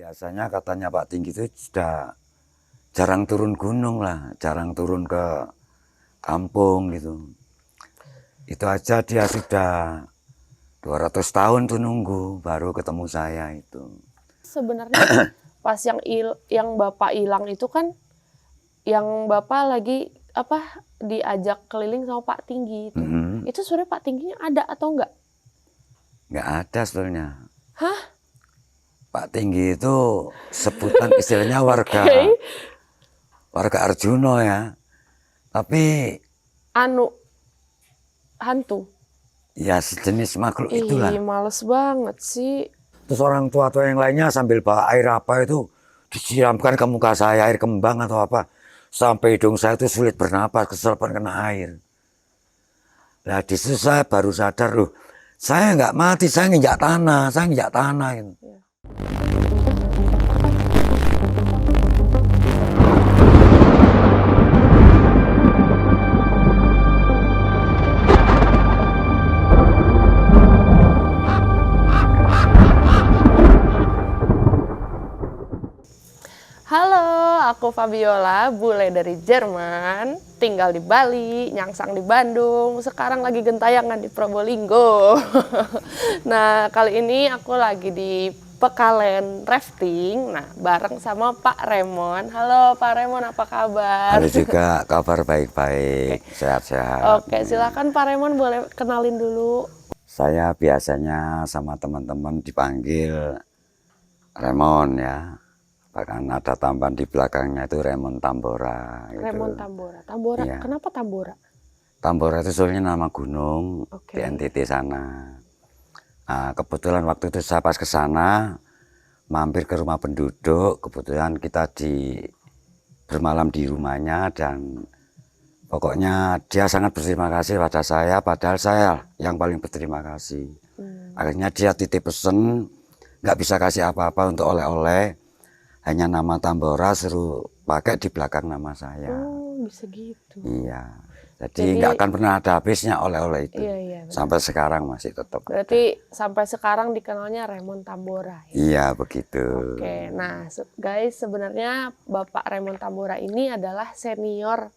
Biasanya katanya Pak Tinggi itu sudah jarang turun gunung lah, jarang turun ke kampung gitu. Itu aja dia sudah 200 tahun tuh nunggu baru ketemu saya itu. Sebenarnya pas yang Bapak hilang itu kan yang Bapak lagi diajak keliling sama Pak Tinggi itu. Itu sebenarnya Pak Tingginya ada atau enggak? Nggak ada sebenarnya. Hah? Pak Tinggi itu sebutan istilahnya warga Arjuno ya. Tapi hantu. Ya sejenis makhluk itulah. Males banget sih. Terus orang tua-tua yang lainnya sambil bawa air apa itu disiramkan ke muka saya, air kembang atau apa. Sampai hidung saya itu sulit bernapas, kesurupan kena air. Nah di situ saya baru sadar, loh saya nggak mati, saya nginjak tanah gitu. Ya. Halo, aku Fabiola, bule dari Jerman, tinggal di Bali, nyangsang di Bandung, sekarang lagi gentayangan di Probolinggo. Nah, kali ini aku lagi di Pekalen rafting, nah bareng sama Pak Remon. Halo Pak Remon, apa kabar? Halo juga, kabar baik-baik, sehat-sehat. Oke, silakan Pak Remon boleh kenalin dulu. Saya biasanya sama teman-teman dipanggil Remon ya. Bahkan ada tambahan di belakangnya itu Remon Tambora. Gitu. Remon Tambora. Tambora, iya. Kenapa Tambora? Tambora itu soalnya nama gunung di Oke. NTT sana. Nah, kebetulan waktu itu saya pas ke sana, mampir ke rumah penduduk. Kebetulan kita bermalam di rumahnya dan pokoknya dia sangat berterima kasih pada saya, padahal saya yang paling berterima kasih. Akhirnya dia titip pesen, nggak bisa kasih apa-apa untuk oleh-oleh. Hanya nama Tambora suruh pakai di belakang nama saya. Oh, bisa gitu. Iya. Jadi nggak akan pernah ada habisnya oleh-oleh itu. Iya, sampai sekarang masih tetap. Berarti sampai sekarang dikenalnya Remon Tambora. Ya? Iya, begitu. Oke, nah guys, sebenarnya Bapak Remon Tambora ini adalah senior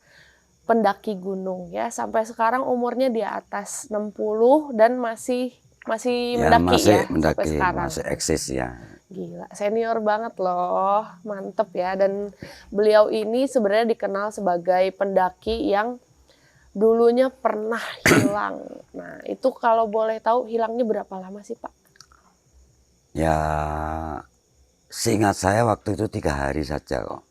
pendaki gunung ya. Sampai sekarang umurnya di atas 60 dan masih Ya, mendaki masih ya mendaki, sampai sekarang. masih eksis ya. Gila, senior banget loh, mantep ya. Dan beliau ini sebenarnya dikenal sebagai pendaki yang dulunya pernah hilang. Nah, itu kalau boleh tahu hilangnya berapa lama sih Pak? Ya, seingat saya waktu itu 3 hari saja kok.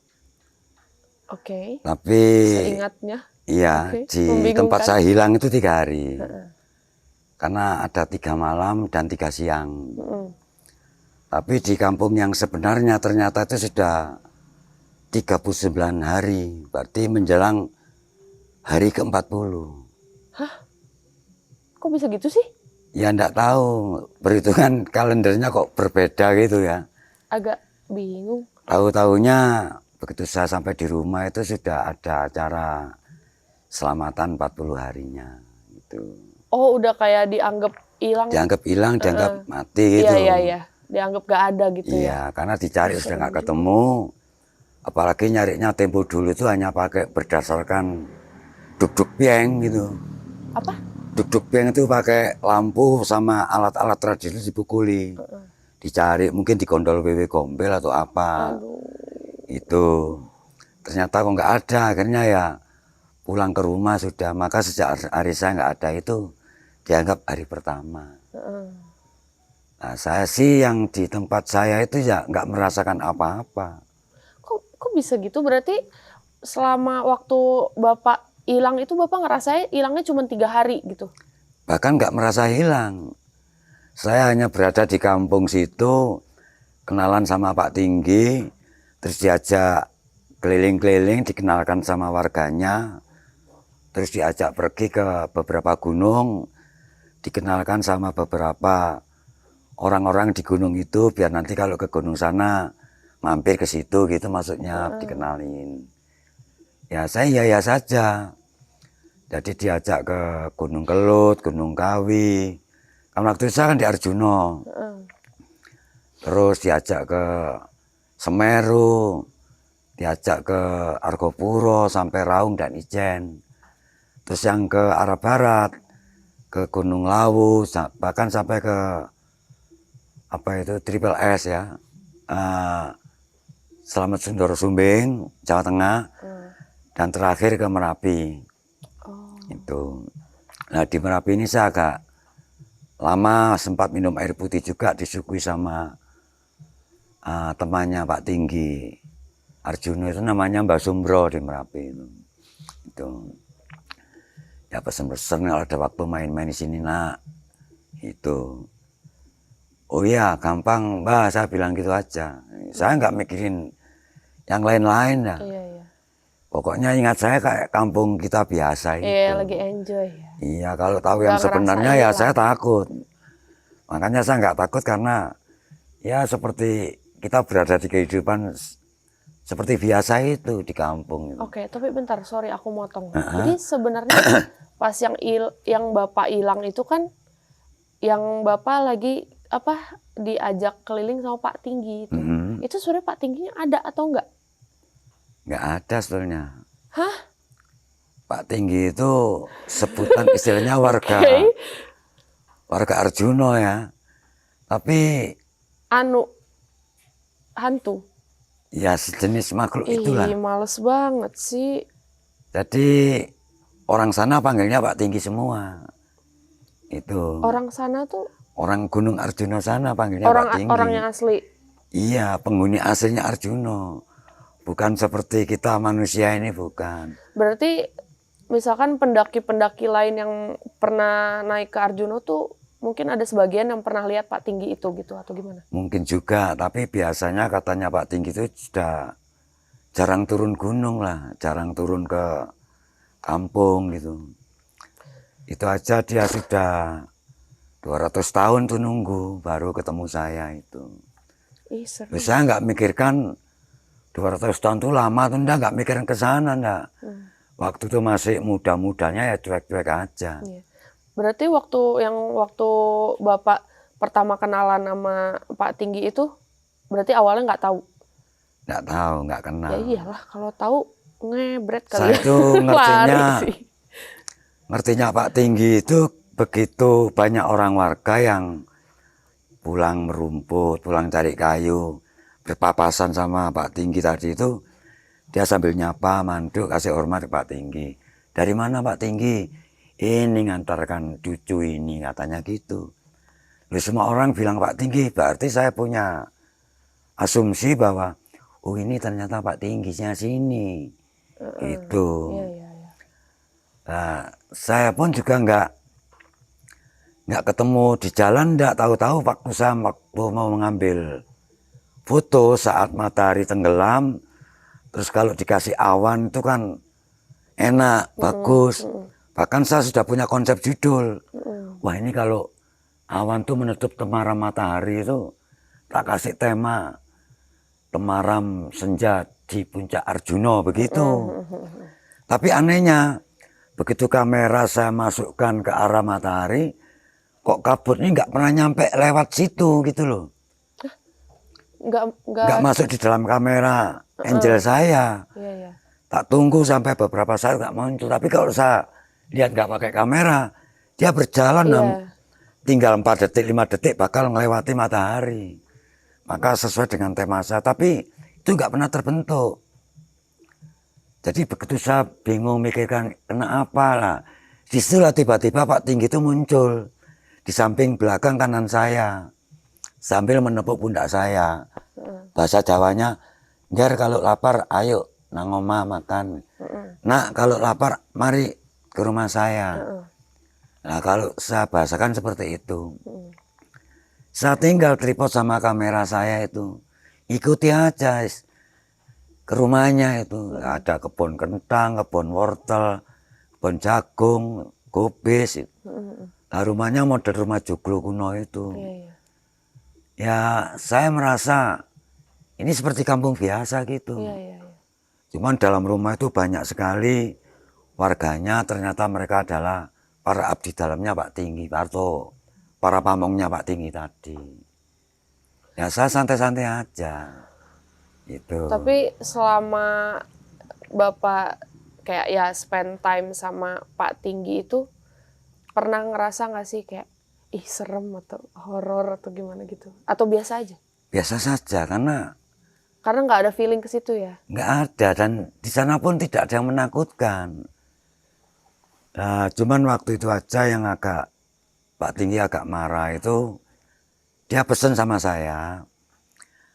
Oke. Tapi seingatnya? Iya, di tempat saya hilang itu 3 hari. Karena ada 3 malam dan 3 siang. Tapi di kampung yang sebenarnya ternyata itu sudah 39 hari, berarti menjelang hari ke-40. Hah? Kok bisa gitu sih? Ya enggak tahu, perhitungan kalendernya kok berbeda gitu ya. Agak bingung. Tahu-tahunya begitu saya sampai di rumah itu sudah ada acara selamatan 40 harinya gitu. Oh, udah kayak dianggap hilang. Dianggap hilang, dianggap mati gitu. Iya. Dianggap gak ada gitu ya. Iya, karena dicari sudah nggak ketemu. Apalagi nyarinya tempo dulu itu hanya pakai berdasarkan duk-duk pieng gitu. Apa? Duk-duk pieng itu pakai lampu sama alat-alat tradisional dipukuli. Dicari mungkin di gondol wewe gombel atau apa. Aduh. Itu ternyata kok nggak ada. Akhirnya ya pulang ke rumah sudah. Maka sejak hari saya nggak ada itu dianggap hari pertama. Nah, saya sih yang di tempat saya itu ya nggak merasakan apa-apa. Kok bisa gitu? Berarti selama waktu Bapak hilang itu Bapak ngerasain hilangnya cuma 3 hari gitu? Bahkan nggak merasa hilang. Saya hanya berada di kampung situ, kenalan sama Pak Tinggi, terus diajak keliling-keliling, dikenalkan sama warganya, terus diajak pergi ke beberapa gunung, dikenalkan sama beberapa orang-orang di gunung itu, biar nanti kalau ke gunung sana mampir ke situ gitu maksudnya, dikenalin. Ya saya ya saja. Jadi diajak ke Gunung Kelut, Gunung Kawi. Kan waktu itu saya kan di Arjuno. Terus diajak ke Semeru, diajak ke Argopuro sampai Raung dan Ijen. Terus yang ke arah barat, ke Gunung Lawu, bahkan sampai ke apa itu Triple S ya, Selamat Sundoro Sumbing, Jawa Tengah, dan terakhir ke Merapi. Itu. Nah di Merapi ini saya agak lama sempat minum air putih juga, disuguhi sama temannya Pak Tinggi Arjuno, itu namanya Mbak Sumbro di Merapi itu. Ya pesen-pesen kalau ada waktu main-main di sini nak, itu. Oh iya gampang Mbak, saya bilang gitu aja. Saya nggak mikirin yang lain-lain ya. Iya. Pokoknya ingat saya kayak kampung kita biasa itu. Iya, lagi enjoy ya. Iya, kalau tahu yang Nggak sebenarnya ya ngerasain saya takut. Makanya saya nggak takut karena ya seperti kita berada di kehidupan seperti biasa itu di kampung. Oke, tapi bentar, sorry aku motong. Jadi sebenarnya pas yang Bapak hilang itu kan yang Bapak lagi diajak keliling sama Pak Tinggi itu. Itu sebenarnya Pak Tingginya ada atau enggak? Nggak ada sebetulnya. Hah? Pak Tinggi itu sebutan istilahnya warga Arjuno ya. Tapi hantu. Ya sejenis makhluk itulah. Ih, males banget sih. Jadi orang sana panggilnya Pak Tinggi semua. Itu. Orang sana tuh Orang Gunung Arjuno sana panggilnya Pak Tinggi. Orang yang asli. Iya, penghuni aslinya Arjuno. Bukan seperti kita manusia ini, bukan. Berarti misalkan pendaki-pendaki lain yang pernah naik ke Arjuno tuh mungkin ada sebagian yang pernah lihat Pak Tinggi itu gitu atau gimana? Mungkin juga, tapi biasanya katanya Pak Tinggi itu sudah jarang turun gunung lah, jarang turun ke kampung gitu. Itu aja dia sudah 200 tahun tuh nunggu baru ketemu saya itu. Ih, seru. Saya nggak mikirkan 200 tahun tuh lama tuh nggak mikirin ke sana ndak. Waktu itu masih muda-mudanya ya cuek-cuek aja. Iya. Berarti waktu Bapak pertama kenalan sama Pak Tinggi itu berarti awalnya nggak tahu? Nggak tahu, nggak kenal. Ya iyalah kalau tahu ngebret kali. Saya itu ngertinya Pak Tinggi itu begitu banyak orang warga yang pulang merumput, pulang cari kayu, berpapasan sama Pak Tinggi tadi itu, dia sambil nyapa, manduk, kasih hormat ke Pak Tinggi. Dari mana Pak Tinggi? Ini ngantarkan cucu ini, katanya gitu. Lalu semua orang bilang Pak Tinggi, berarti saya punya asumsi bahwa, oh ini ternyata Pak Tingginya sini. Gitu. Iya. Nah, saya pun juga nggak ketemu di jalan, nggak tahu-tahu waktu mau mengambil foto saat matahari tenggelam, terus kalau dikasih awan itu kan enak, bagus. Bahkan saya sudah punya konsep judul. Wah ini kalau awan tuh menutup temaram matahari itu, tak kasih tema temaram senja di puncak Arjuno begitu. Tapi anehnya, begitu kamera saya masukkan ke arah matahari, kok kabutnya nggak pernah nyampe lewat situ gitu loh. Nggak masuk di dalam kamera angel saya. Iya. Tak tunggu sampai beberapa saat nggak muncul. Tapi kalau saya lihat nggak pakai kamera, dia berjalan tinggal 4 detik, 5 detik bakal melewati matahari. Maka sesuai dengan tema saya, tapi itu nggak pernah terbentuk. Jadi begitu saya bingung mikirkan kenapa lah, disitulah tiba-tiba Pak Tinggi itu muncul di samping belakang kanan saya sambil menepuk pundak saya. Bahasa Jawanya, "Nger kalau lapar ayo nang omah makan. Nak kalau lapar mari ke rumah saya." Nah kalau saya bahasakan seperti itu. Saya tinggal tripod sama kamera saya itu, ikuti aja ke rumahnya itu. Ada kebun kentang, kebun wortel, kebun jagung, kubis. Nah, rumahnya model rumah joglo kuno itu. Ya saya merasa ini seperti kampung biasa gitu. Cuman dalam rumah itu banyak sekali warganya, ternyata mereka adalah para abdi dalamnya Pak Tinggi, atau para pamongnya Pak Tinggi tadi. Ya saya santai-santai aja. Itu. Tapi selama Bapak kayak ya spend time sama Pak Tinggi itu, pernah ngerasa nggak sih kayak ih serem atau horor atau gimana gitu? Atau biasa aja? Biasa saja karena Karena nggak ada feeling ke situ ya? nggak ada dan di sana pun tidak ada yang menakutkan. Nah, cuman waktu itu aja yang Pak Tinggi agak marah itu, dia pesen sama saya,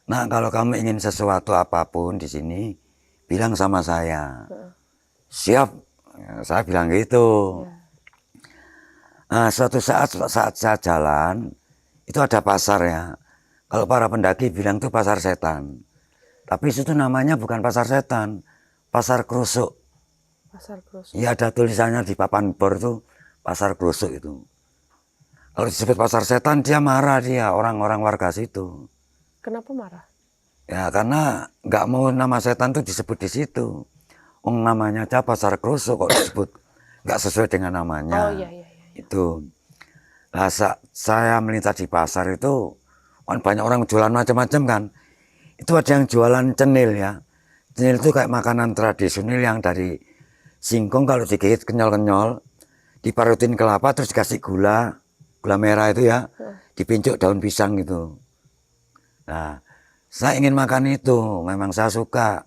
nah kalau kamu ingin sesuatu apapun di sini, bilang sama saya. Siap, ya, saya bilang gitu. Ya. Nah, suatu saat saya jalan, itu ada pasar ya. Kalau para pendaki bilang itu pasar setan. Tapi itu namanya bukan pasar setan, pasar krusuk. Pasar Krusuk. Iya ada tulisannya di papan bor itu pasar krusuk itu. Kalau disebut pasar setan dia marah dia, orang-orang warga situ. Kenapa marah? Ya karena nggak mau nama setan itu disebut di situ. Namanya aja pasar krusuk kok disebut nggak sesuai dengan namanya. Oh iya iya. Itu. Nah, saya melintas di pasar itu kan banyak orang jualan macam-macam kan. Itu ada yang jualan cenil ya. Cenil itu kayak makanan tradisional yang dari singkong kalau digigit kenyal-kenyal, diparutin kelapa terus dikasih gula merah itu ya, dipincuk daun pisang gitu. Nah, saya ingin makan itu, memang saya suka.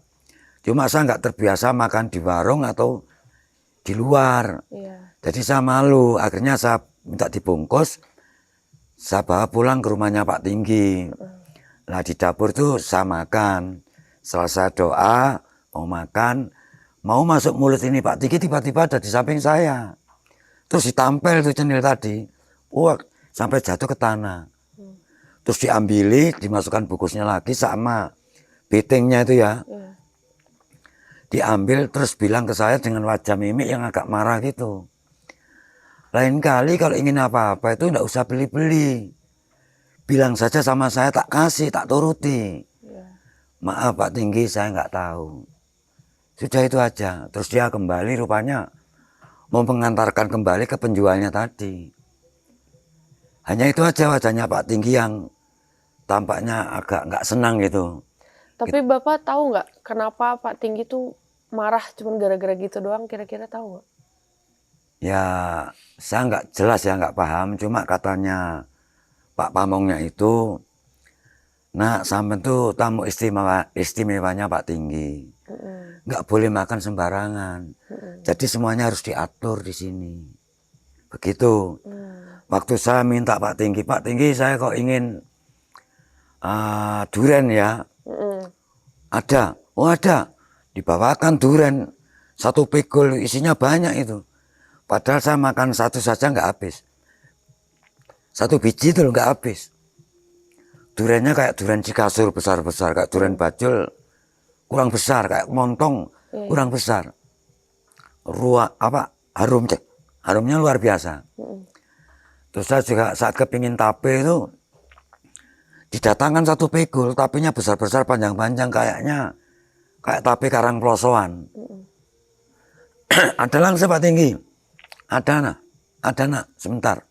Cuma saya nggak terbiasa makan di warung atau di luar. Iya. Jadi saya malu, akhirnya saya minta dibungkus, saya bawa pulang ke rumahnya Pak Tinggi. Nah di dapur tuh saya makan, selesai doa, mau makan, mau masuk mulut ini Pak Tinggi tiba-tiba ada di samping saya. Terus ditampel tuh cenil tadi, wah sampai jatuh ke tanah. Terus diambili, dimasukkan bungkusnya lagi sama betingnya itu ya. Iya. Diambil terus bilang ke saya dengan wajah mimik yang agak marah gitu. Lain kali kalau ingin apa-apa itu enggak usah beli-beli. Bilang saja sama saya tak kasih, tak turuti. Iya. Maaf Pak Tinggi saya nggak tahu. Sudah itu aja. Terus dia kembali rupanya mau mengantarkan kembali ke penjualnya tadi. Hanya itu aja wajahnya Pak Tinggi yang tampaknya agak nggak senang gitu. Tapi Bapak tahu nggak kenapa Pak Tinggi tuh marah cuma gara-gara gitu doang, kira-kira tahu nggak? Ya saya nggak jelas ya nggak paham. Cuma katanya Pak Pamongnya itu, nah sampai tuh tamu istimewanya Pak Tinggi. Nggak boleh makan sembarangan. Jadi semuanya harus diatur di sini. Begitu. Waktu saya minta Pak Tinggi saya kok ingin durian ya. Ada, oh ada. Dibawakan durian, satu pikul isinya banyak itu. Padahal saya makan satu saja nggak habis. Satu biji itu nggak habis. Duriannya kayak durian Cikasur besar-besar, kayak durian Bajul kurang besar, kayak montong kurang besar. Harumnya luar biasa. Terus saya juga saat kepingin tape itu didatangkan satu pikul, tapenya besar-besar panjang-panjang kayaknya kayak tape karang plosoan. Ada langsung Pak Tinggi, ada nak, sebentar.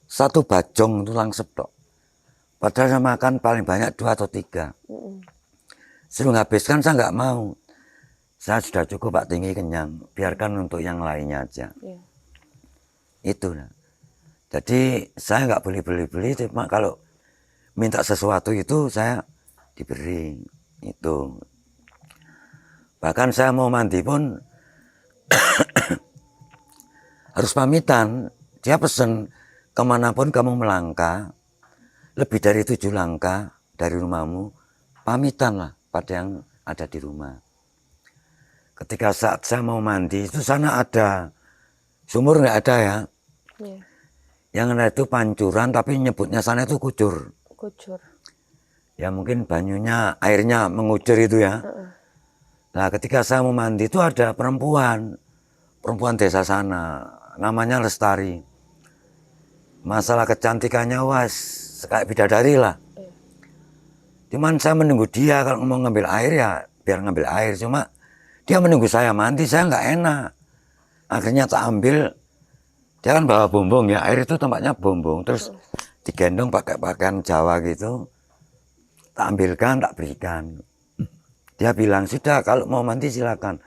Satu bajong itu langsep tok. Padahal saya makan paling banyak 2 atau 3. Suruh habiskan saya nggak mau. Saya sudah cukup Pak Tinggi kenyang. Biarkan untuk yang lainnya aja. Iya. Itu. Nah. Jadi saya nggak beli-beli. Cuma kalau minta sesuatu itu saya diberi. Itu. Bahkan saya mau mandi pun harus pamitan. Dia pesen. Kemanapun kamu melangkah, lebih dari 7 langkah dari rumahmu, pamitanlah pada yang ada di rumah. Ketika saat saya mau mandi, itu sana ada sumur nggak ada ya. Iya. Yang ada itu pancuran, tapi nyebutnya sana itu kucur. Kucur. Ya mungkin banyunya, airnya mengucur itu ya. Nah ketika saya mau mandi itu ada perempuan desa sana, namanya Lestari. Masalah kecantikannya was kayak bidadari lah. Cuman saya menunggu dia kalau mau ngambil air ya biar ngambil air. Cuma dia menunggu saya mandi, saya nggak enak. Akhirnya tak ambil, dia kan bawa bumbung ya, air itu tempatnya bumbung. Terus digendong pakai pakaian Jawa gitu. tak ambilkan, tak berikan. Dia bilang, sudah kalau mau mandi silakan.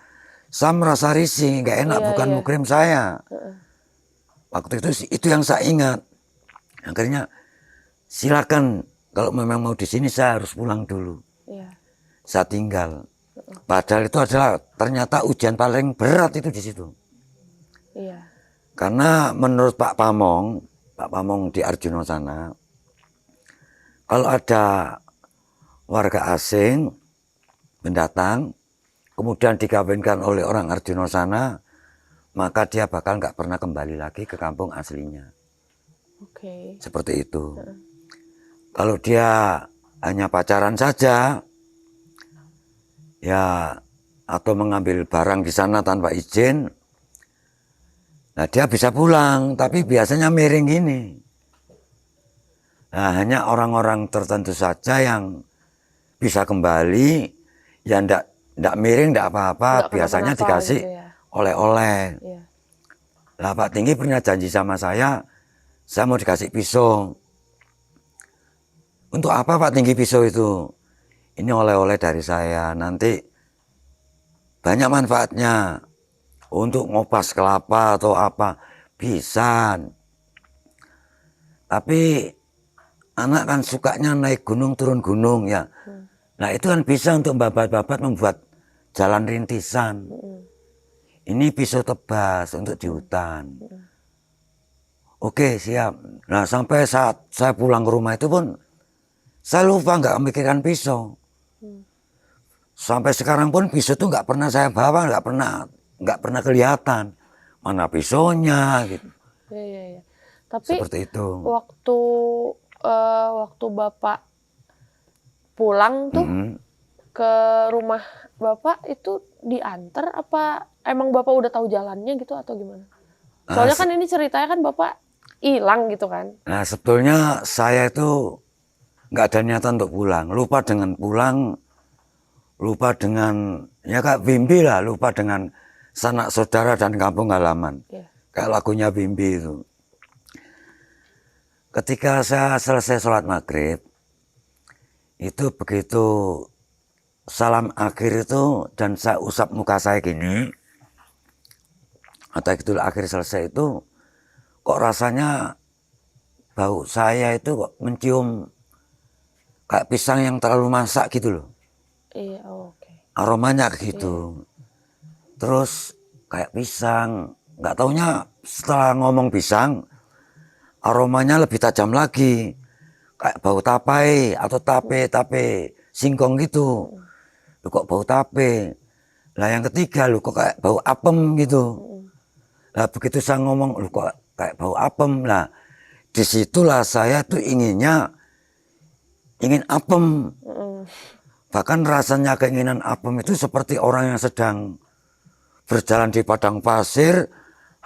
Saya merasa risih, nggak enak, Iya, bukan iya. mukrim saya. Waktu itu yang saya ingat. Akhirnya silakan, kalau memang mau di sini saya harus pulang dulu. Iya. Saya tinggal. Padahal itu adalah ternyata ujian paling berat itu di situ. Iya. Karena menurut Pak Pamong di Arjuna sana, kalau ada warga asing pendatang, kemudian dikawinkan oleh orang Arjuna sana, maka dia bakal nggak pernah kembali lagi ke kampung aslinya. Oke. Seperti itu. Kalau dia hanya pacaran saja, ya atau mengambil barang di sana tanpa izin, nah dia bisa pulang, tapi biasanya miring gini. Nah hanya orang-orang tertentu saja yang bisa kembali, ya ndak miring, ndak apa-apa, Nggak biasanya kenapa-napa dikasih gitu ya. oleh-oleh. Iya. Lah Pak Tinggi pernah janji sama saya mau dikasih pisau. Untuk apa Pak Tinggi pisau itu? Ini oleh-oleh dari saya, nanti banyak manfaatnya. Untuk ngopas kelapa atau apa, bisa. Tapi anak kan sukanya naik gunung turun gunung ya. Nah itu kan bisa untuk babat-babat membuat jalan rintisan. Ini pisau tebas untuk di hutan. Oke siap. Nah sampai saat saya pulang ke rumah itu pun saya lupa nggak memikirkan pisau. Sampai sekarang pun pisau itu nggak pernah saya bawa, nggak pernah kelihatan mana pisaunya gitu. Iya, iya, iya. Tapi Seperti itu. waktu Bapak pulang tuh ke rumah Bapak itu diantar apa emang Bapak udah tahu jalannya gitu atau gimana? Soalnya kan ini ceritanya kan Bapak hilang gitu kan. Nah sebetulnya saya itu nggak ada niatan untuk pulang, lupa dengan pulang, lupa dengan ya Kak Bimbi lah, lupa dengan sanak saudara dan kampung halaman. Iya. Kayak lagunya Bimbi itu. Ketika saya selesai sholat maghrib, itu begitu salam akhir itu dan saya usap muka saya gini, atau gitu akhir selesai itu, kok rasanya bau saya itu kok mencium kayak pisang yang terlalu masak gitu loh. Iya, oke. Aromanya gitu. Terus kayak pisang, nggak taunya setelah ngomong pisang, aromanya lebih tajam lagi. Kayak bau tapai atau tape singkong gitu. Loh kok bau tape. Lah yang ketiga loh kok kayak bau apem gitu. Lah begitu saya ngomong loh kok kayak bau apem. Lah disitulah saya tuh ingin apem. Bahkan rasanya keinginan apem itu seperti orang yang sedang berjalan di padang pasir,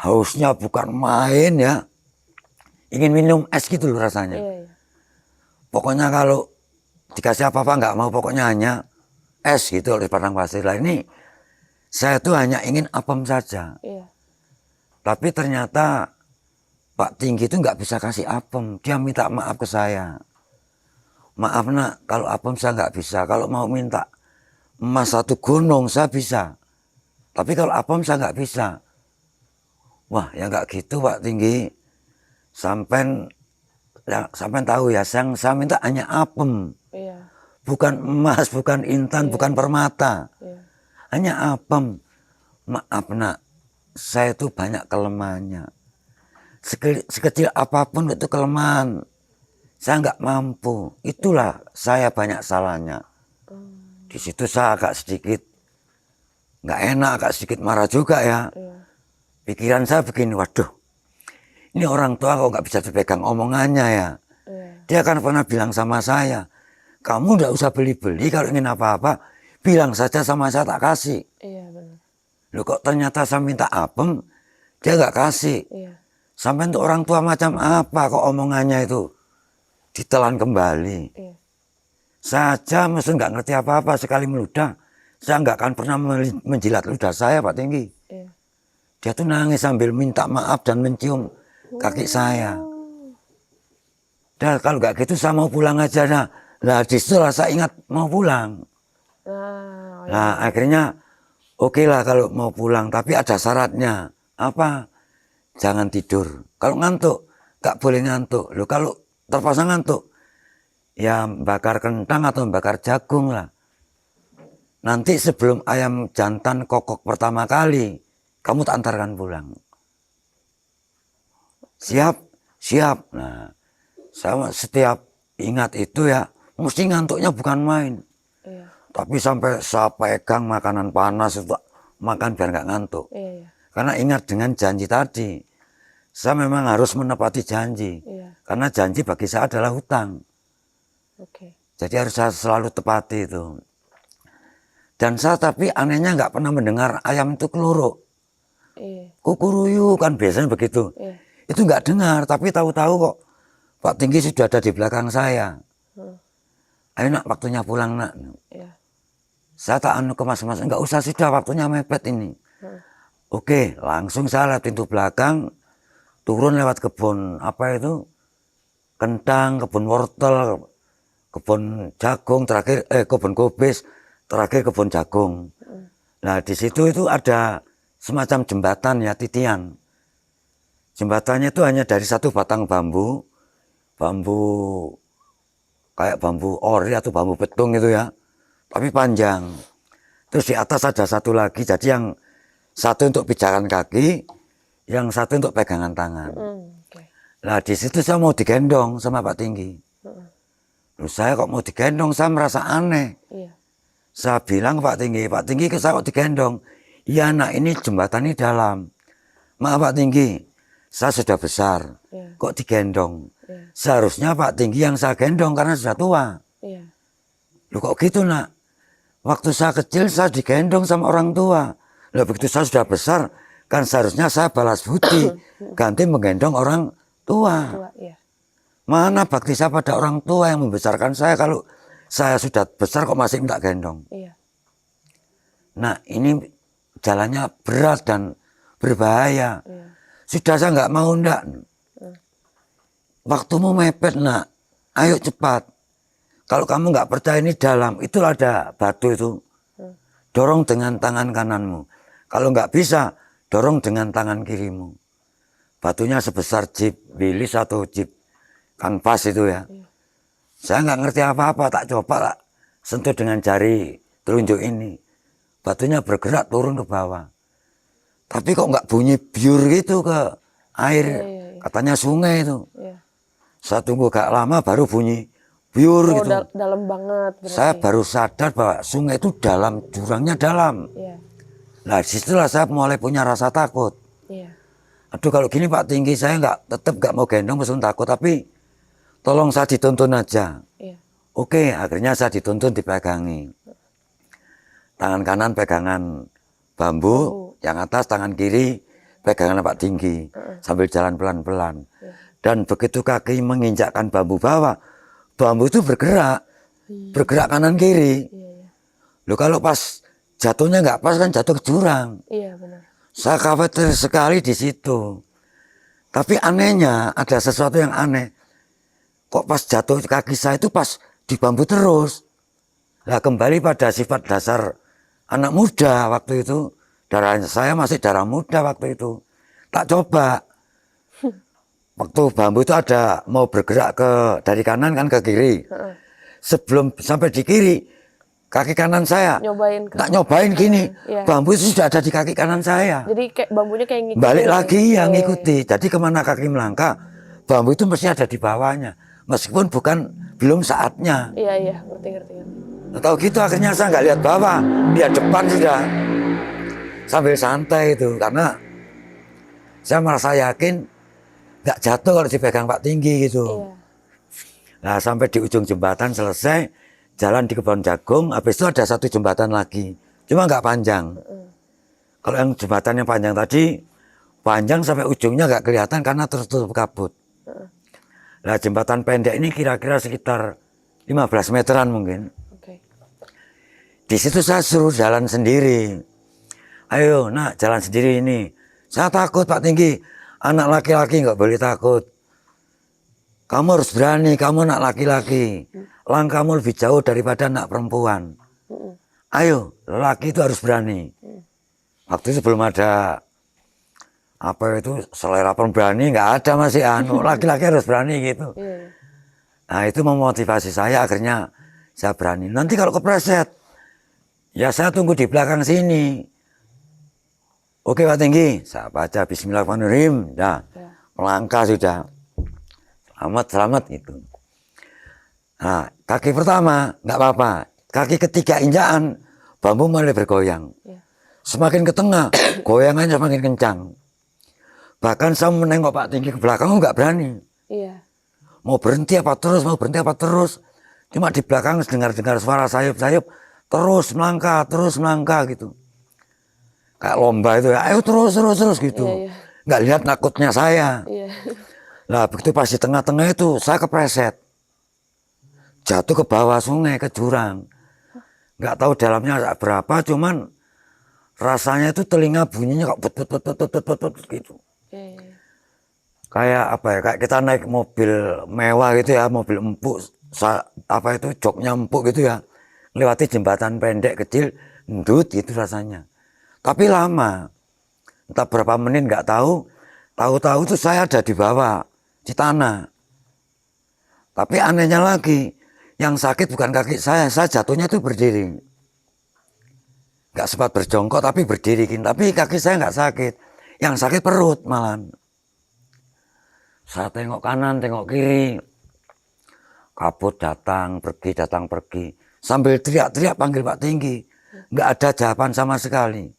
hausnya bukan main ya. Ingin minum es gitu loh rasanya. Iya, iya. Pokoknya kalau dikasih apa-apa nggak mau, pokoknya hanya es gitu di padang pasir. Lah ini saya tuh hanya ingin apem saja. Iya. Tapi ternyata Pak Tinggi itu nggak bisa kasih apem. Dia minta maaf ke saya. Maaf nak, kalau apem saya nggak bisa. Kalau mau minta emas 1 gunung saya bisa. Tapi kalau apem saya nggak bisa. Wah ya nggak gitu Pak Tinggi. Sampai tahu ya, saya minta hanya apem. Iya. Bukan emas, bukan intan, bukan permata. Iya. Hanya apem. Maaf nak, saya itu banyak kelemahannya. Sekecil apapun itu kelemahan. Saya nggak mampu. Itulah saya banyak salahnya. Di situ saya agak sedikit nggak enak, agak sedikit marah juga ya. Pikiran saya begini, waduh, ini orang tua kok nggak bisa dipegang omongannya ya. Dia kan pernah bilang sama saya, kamu nggak usah beli-beli, kalau ingin apa-apa bilang saja sama saya tak kasih. Iya benar. Loh kok ternyata saya minta apem, dia nggak kasih. Iya. Sampai untuk orang tua macam apa kok omongannya itu ditelan kembali. Iya. Saya aja mesti nggak ngerti apa-apa, sekali meludah, saya nggak akan pernah menjilat ludah saya Pak Tinggi. Iya. Dia tuh nangis sambil minta maaf dan mencium kaki saya. Dan kalau nggak gitu saya mau pulang aja. Nah, Nah di situ saya ingat mau pulang. Nah, Nah akhirnya oke lah kalau mau pulang, tapi ada syaratnya. Apa? Jangan tidur. Kalau ngantuk, gak boleh ngantuk. Loh kalau terpaksa ngantuk, ya bakar kentang atau bakar jagung lah. Nanti sebelum ayam jantan kokok pertama kali, kamu tak antarkan pulang. Siap? Siap. Nah, saya setiap ingat itu ya, mesti ngantuknya bukan main. iya, Tapi sampai saya pegang makanan panas itu makan biar nggak ngantuk. iya, iya, Karena ingat dengan janji tadi, saya memang harus menepati janji. iya, Karena janji bagi saya adalah hutang. oke, Jadi harus saya selalu tepati itu. Dan saya tapi anehnya nggak pernah mendengar ayam itu keluruk. iya, Kukuruyu kan biasanya begitu. iya, Itu nggak dengar, tapi tahu-tahu kok Pak Tinggi sudah ada di belakang saya. Ayo nak, waktunya pulang nak. iya, Saya tak anu ke mas-mas, nggak usah, sudah waktunya mepet ini. Oke, langsung saya lewat pintu belakang, turun lewat kebun apa itu, kentang, kebun wortel, kebun jagung, terakhir kebun kobis, terakhir kebun jagung. Nah di situ itu ada semacam jembatan ya, titian. Jembatannya itu hanya dari satu batang bambu kayak bambu ori atau bambu betung itu ya, tapi panjang. Terus di atas ada satu lagi, jadi yang satu untuk pijakan kaki, yang satu untuk pegangan tangan. oke, Nah di situ saya mau digendong sama Pak Tinggi. Terus saya kok mau digendong, saya merasa aneh. iya, Saya bilang Pak Tinggi ke saya kok digendong. Iya nak, ini jembatan ini dalam. Maaf Pak Tinggi, saya sudah besar, iya, kok digendong. iya, Seharusnya Pak Tinggi yang saya gendong karena sudah tua. iya, Loh kok gitu nak? Waktu saya kecil saya digendong sama orang tua. Loh begitu saya sudah besar, kan seharusnya saya balas budi, ganti menggendong orang tua. tua, iya, Mana bakti saya pada orang tua yang membesarkan saya kalau saya sudah besar kok masih minta gendong. iya, Nah ini jalannya berat dan berbahaya. iya, Sudah saya nggak mau ndak. Waktumu mepet nak, ayo cepat. Kalau kamu nggak percaya ini dalam, itulah ada batu itu. Dorong dengan tangan kananmu. Kalau nggak bisa, dorong dengan tangan kirimu. Batunya sebesar jeep Willys atau jeep kanvas itu ya. Saya nggak ngerti apa-apa, tak coba lah sentuh dengan jari telunjuk ini. Batunya bergerak turun ke bawah. Tapi kok nggak bunyi biur gitu ke air. Katanya sungai itu. iya. Saya tunggu gak lama baru bunyi biur Oh, gitu. dalam banget berarti. Saya baru sadar bahwa sungai itu dalam, jurangnya dalam. Iya, Nah disitulah saya mulai punya rasa takut. iya, Aduh kalau gini Pak Tinggi, saya tetap nggak mau gendong meskipun takut, tapi tolong saya dituntun aja. iya, Oke, akhirnya saya dituntun dipegangi. Tangan kanan pegangan bambu, yang atas tangan kiri pegangan Pak Tinggi, sambil jalan pelan-pelan. Dan begitu kaki menginjakkan bambu bawah, bambu itu bergerak kanan kiri. Loh kalau pas jatuhnya nggak pas kan jatuh ke jurang. iya benar. Saya khawatir sekali di situ. Tapi anehnya ada sesuatu yang aneh. Kok pas jatuh kaki saya itu pas di bambu terus. Nah kembali pada sifat dasar anak muda waktu itu. Darah saya masih darah muda waktu itu. Tak coba. Waktu bambu itu ada mau bergerak dari kanan kan ke kiri. Sebelum sampai di kiri, kaki kanan saya Nyobain ke. tak nyobain gini. Iya. Bambu itu sudah ada di kaki kanan saya. Jadi kayak bambunya kayak ngikutin. Balik lagi Iya, yang ngikuti. Jadi kemana kaki melangkah, bambu itu mesti ada di bawahnya. Meskipun belum saatnya. Iya, iya, ngerti. Tahu gitu akhirnya saya nggak lihat bawah, lihat depan sudah. Sambil santai itu, karena saya merasa yakin nggak jatuh kalau dipegang Pak Tinggi gitu. Iya, Nah sampai di ujung jembatan selesai, jalan di kebun jagung, habis itu ada satu jembatan lagi. Cuma nggak panjang. Kalau yang jembatan yang panjang tadi, panjang sampai ujungnya nggak kelihatan karena tertutup kabut. Nah jembatan pendek ini kira-kira sekitar 15 meteran mungkin. oke. Di situ saya suruh jalan sendiri. Ayo nak jalan sendiri ini. Saya takut Pak Tinggi, anak laki-laki nggak boleh takut. Kamu harus berani, kamu anak laki-laki. langkahmu lebih jauh daripada anak perempuan. Ayo, lelaki itu harus berani. Waktu itu belum ada apa itu selera pemberani, nggak ada, masih laki-laki harus berani gitu. Nah itu memotivasi saya, akhirnya saya berani. Nanti kalau kepleset, ya saya tunggu di belakang sini. Oke Pak Tinggi, saya baca Bismillahirrahmanirrahim, nah melangkah sudah. Selamat gitu. Nah, kaki pertama nggak apa-apa, kaki ketiga injakan bambu mulai bergoyang. Semakin ke tengah, goyangannya semakin kencang. Bahkan saya menengok Pak Tinggi ke belakang, nggak berani. Mau berhenti apa terus, mau berhenti apa terus. Cuma di belakang dengar-dengar suara sayup-sayup, terus melangkah gitu. Kayak lomba itu ya, ayo terus gitu. Nggak lihat nakutnya saya. Nah begitu pas di tengah-tengah itu saya kepleset. Jatuh ke bawah sungai, ke jurang. Nggak tahu dalamnya berapa, cuman rasanya itu telinga bunyinya kok bet gitu. Kayak apa ya, kayak kita naik mobil mewah gitu ya, mobil empuk, apa itu joknya empuk gitu ya, lewati jembatan pendek kecil, ndut gitu rasanya. Tapi lama, entah berapa menit nggak tahu, tahu-tahu itu saya ada di bawah, di tanah. Tapi anehnya lagi, yang sakit bukan kaki saya jatuhnya itu berdiri. Nggak sempat berjongkok tapi berdiri, tapi kaki saya nggak sakit, yang sakit perut malah. Saya tengok kanan, tengok kiri, kabut datang pergi, sambil teriak-teriak panggil Pak Tinggi, nggak ada jawaban sama sekali.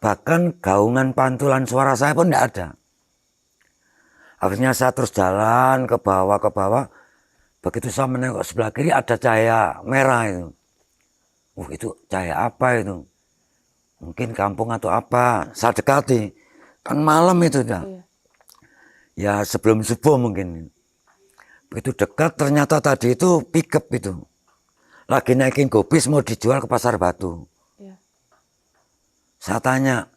Bahkan gaungan pantulan suara saya pun nggak ada. Akhirnya saya terus jalan ke bawah, begitu saya menengok sebelah kiri ada cahaya merah itu. Itu cahaya apa itu? Mungkin kampung atau apa, saya dekati, kan malam itu dah. Ya sebelum subuh mungkin. Begitu dekat ternyata tadi itu pickup itu. Lagi naikin gobis mau dijual ke Pasar Batu. Saya tanya,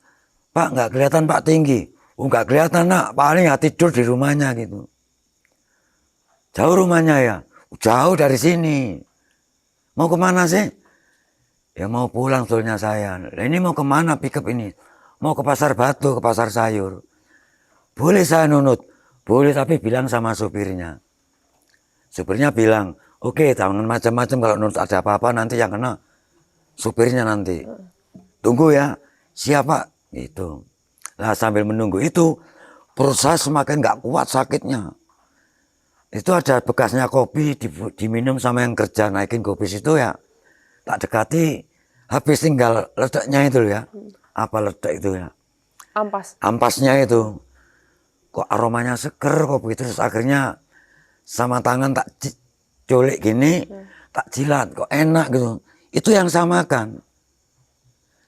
Pak nggak kelihatan Pak Tinggi? Nggak kelihatan nak, paling ya tidur di rumahnya gitu. Jauh rumahnya ya? Jauh dari sini. Mau kemana sih? Ya mau pulang sebetulnya saya. Nah, ini mau kemana pickup ini? Mau ke Pasar Batu, ke Pasar Sayur. Boleh saya nunut? Boleh, tapi bilang sama supirnya. Supirnya bilang, oke, jangan macam-macam, kalau nunut ada apa-apa nanti yang kena supirnya nanti. Tunggu ya, siapa? Gitu. Nah sambil menunggu itu, perut saya semakin nggak kuat sakitnya. Itu ada bekasnya kopi, diminum sama yang kerja naikin kopi itu ya. Tak dekati, habis tinggal ledaknya itu ya. Apa ledak itu ya? Ampasnya itu. Kok aromanya seger kok begitu, terus akhirnya sama tangan tak colek gini, tak jilat, kok enak gitu. Itu yang saya makan.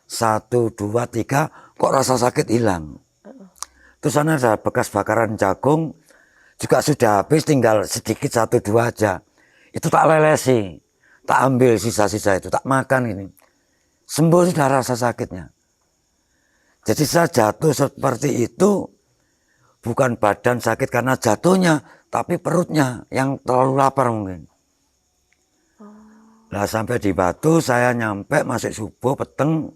1, 2, 3, kok rasa sakit hilang. Terus sana ada bekas bakaran jagung, juga sudah habis, tinggal sedikit 1, 2 aja. Itu tak lelesi, tak ambil sisa-sisa itu, tak makan ini. Sembuh sudah rasa sakitnya. Jadi saya jatuh seperti itu, bukan badan sakit karena jatuhnya, tapi perutnya yang terlalu lapar mungkin. Nah sampai di Batu saya nyampe masih subuh peteng,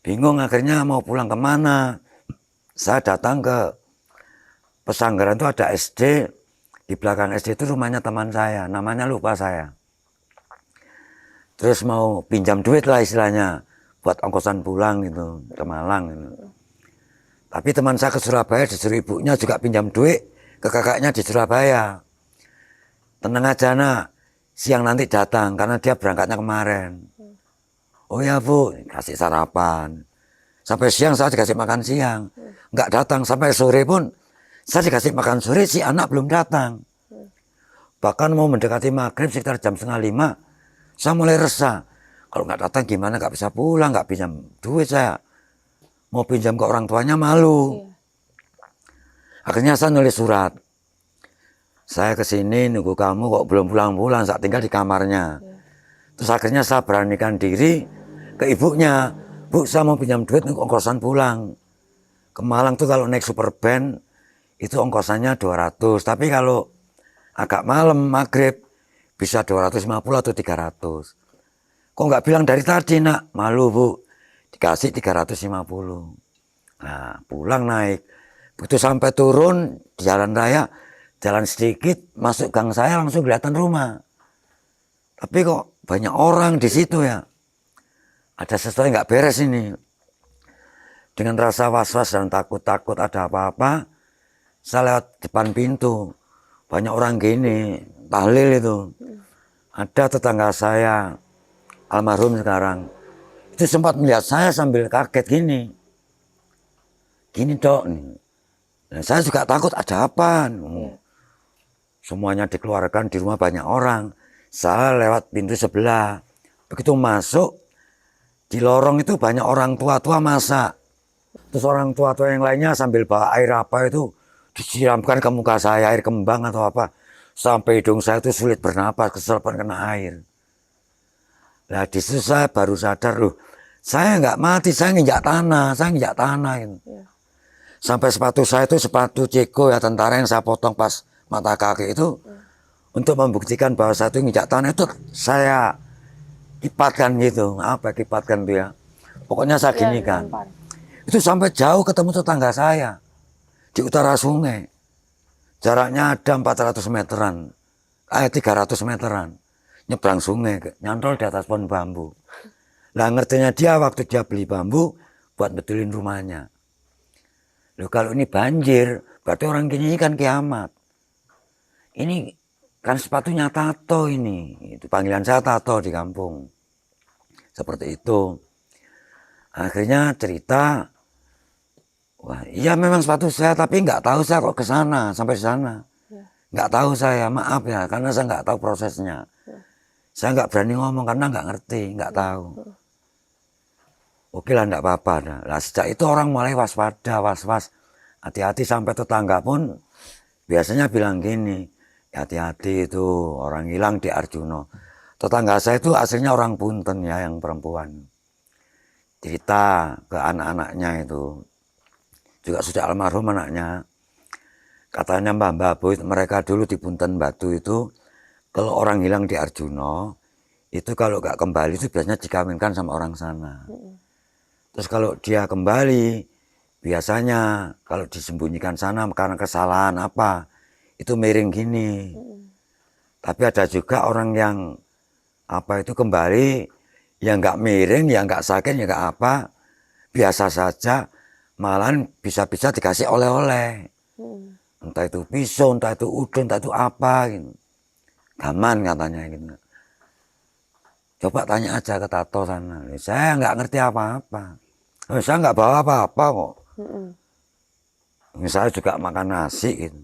bingung akhirnya mau pulang kemana. Saya datang ke Pesanggaran itu ada SD, di belakang SD itu rumahnya teman saya, namanya lupa saya. Terus mau pinjam duit lah istilahnya, buat ongkosan pulang gitu, ke Malang gitu. Tapi teman saya ke Surabaya disuruh ibunya juga pinjam duit ke kakaknya di Surabaya. Tenang aja nak, siang nanti datang karena dia berangkatnya kemarin. Oh ya bu, kasih sarapan. Sampai siang saya dikasih makan siang. Nggak datang, sampai sore pun saya dikasih makan sore, si anak belum datang. Bahkan mau mendekati maghrib sekitar jam 4:30, saya mulai resah. Kalau nggak datang gimana, nggak bisa pulang, nggak pinjam duit saya. Mau pinjam ke orang tuanya malu. Akhirnya saya nulis surat. Saya kesini nunggu kamu kok belum pulang-pulang, saya tinggal di kamarnya. Terus akhirnya saya beranikan diri ke ibunya. Bu, saya mau pinjam duit untuk ongkosan pulang. Ke Malang tuh kalau naik super band, itu ongkosannya 200. Tapi kalau agak malam, maghrib, bisa 250 atau 300. Kok nggak bilang dari tadi nak? Malu bu, dikasih 350. Nah pulang naik, begitu sampai turun di jalan raya, jalan sedikit masuk gang saya langsung kelihatan rumah. Tapi kok banyak orang di situ ya, ada sesuatu yang nggak beres ini. Dengan rasa was-was dan takut-takut ada apa-apa, saya lewat depan pintu, banyak orang gini, tahlil itu. Ada tetangga saya, almarhum sekarang, itu sempat melihat saya sambil kaget gini. Gini dok, nah, saya juga takut ada apa. Semuanya dikeluarkan, di rumah banyak orang. Saya lewat pintu sebelah. Begitu masuk, di lorong itu banyak orang tua-tua masak. Terus orang tua-tua yang lainnya sambil bawa air apa itu, disiramkan ke muka saya, air kembang atau apa. Sampai hidung saya itu sulit bernapas, keserpan kena air. Nah di situ saya baru sadar, loh saya nggak mati, saya nginjak tanah gitu. Sampai sepatu saya itu sepatu ceko ya tentara yang saya potong pas mata kaki itu. Untuk membuktikan bahwa saya itu nginjak tanah itu saya kipatkan gitu. Apa kipatkan tuh ya. Pokoknya saya gini kan. Itu sampai jauh ketemu tetangga saya. Di utara sungai. Jaraknya ada 400 meteran. 300 meteran. Nyebrang sungai, nyantol di atas pohon bambu. Lah ngertinya dia waktu dia beli bambu buat betulin rumahnya. Loh kalau ini banjir, berarti orang gini kan kiamat. Ini kan sepatunya tato ini. Itu panggilan saya tato di kampung. Seperti itu. Akhirnya cerita, wah iya memang sepatu saya, tapi nggak tahu saya kok ke sana, sampai sana. Nggak tahu saya, maaf ya, karena saya nggak tahu prosesnya. Saya nggak berani ngomong karena nggak ngerti, nggak tahu. Oke lah, nggak apa-apa. Nah, sejak itu orang mulai waspada, was-was. Hati-hati, sampai tetangga pun biasanya bilang gini, hati-hati itu orang hilang di Arjuno. Tetangga saya itu aslinya orang Punten ya, yang perempuan. Cerita ke anak-anaknya itu. Juga sudah almarhum anaknya. Katanya Mbah Bu, mereka dulu di Punten Batu itu, kalau orang hilang di Arjuno, itu kalau nggak kembali itu biasanya dikawinkan sama orang sana. Terus kalau dia kembali, biasanya kalau disembunyikan sana karena kesalahan apa, itu miring gini. Tapi ada juga orang yang apa itu kembali, yang nggak miring, yang nggak sakit, yang nggak apa, biasa saja, malahan bisa-bisa dikasih oleh-oleh. Entah itu pisau, entah itu udun, entah itu apa gitu. Gaman katanya gitu. Coba tanya aja ke Tato sana. Saya nggak ngerti apa-apa. Saya nggak bawa apa-apa kok. Saya juga makan nasi gitu.